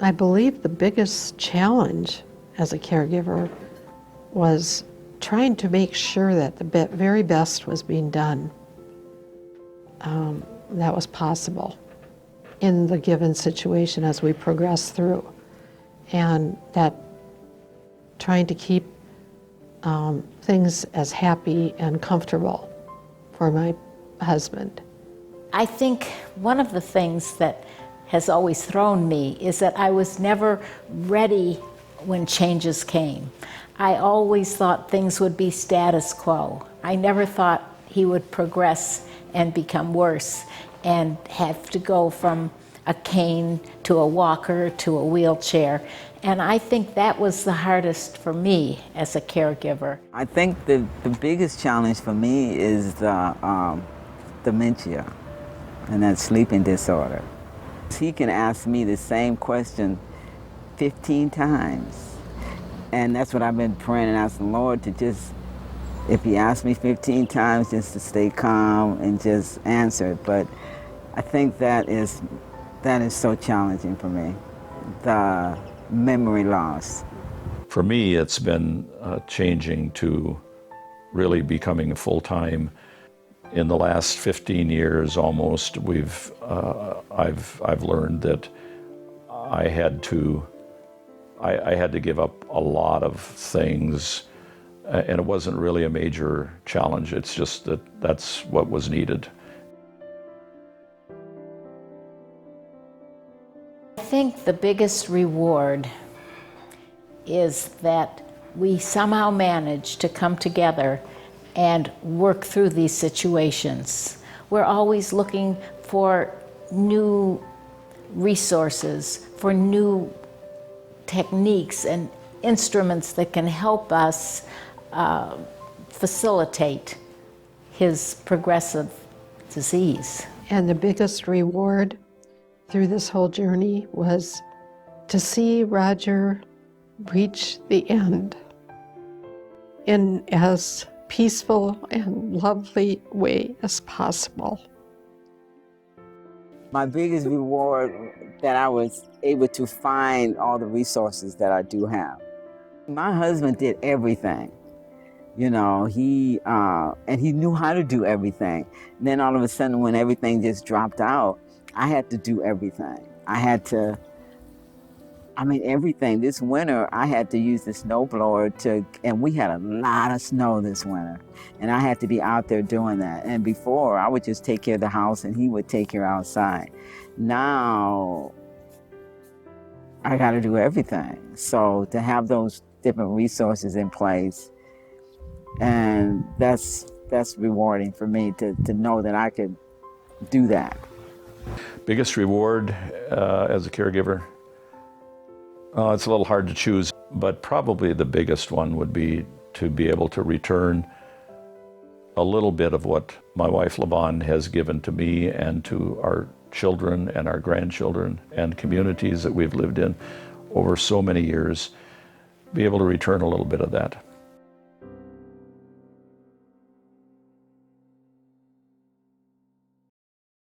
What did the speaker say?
I believe the biggest challenge as a caregiver was trying to make sure that the very best was being done that was possible in the given situation as we progress through. And that trying to keep things as happy and comfortable for my husband. I think one of the things that has always thrown me is that I was never ready when changes came. I always thought things would be status quo. I never thought he would progress and become worse and have to go from a cane to a walker to a wheelchair. And I think that was the hardest for me as a caregiver. I think the biggest challenge for me is the dementia and that sleeping disorder. He can ask me the same question 15 times. And that's what I've been praying and asking the Lord to just, if he asks me 15 times, just to stay calm and just answer it. But I think that is so challenging for me, the memory loss. For me, it's been changing to really becoming full-time. In the last 15 years almost, I've learned that I had to give up a lot of things, and it wasn't really a major challenge. It's just that that's what was needed. I think the biggest reward is that we somehow manage to come together and work through these situations. We're always looking for new resources, for new techniques and instruments that can help us facilitate his progressive disease. And the biggest reward through this whole journey was to see Roger reach the end in as peaceful and lovely way as possible. My biggest reward that I was able to find all the resources that I do have. My husband did everything. You know, and he knew how to do everything. And then all of a sudden when everything just dropped out, I had to do everything. Everything. This winter, I had to use the snowblower and we had a lot of snow this winter. And I had to be out there doing that. And before, I would just take care of the house and he would take care outside. Now, I gotta do everything. So to have those different resources in place, and that's rewarding for me to know that I could do that. Biggest reward as a caregiver? It's a little hard to choose, but probably the biggest one would be to be able to return a little bit of what my wife LAVON has given to me and to our children and our grandchildren and communities that we've lived in over so many years, be able to return a little bit of that.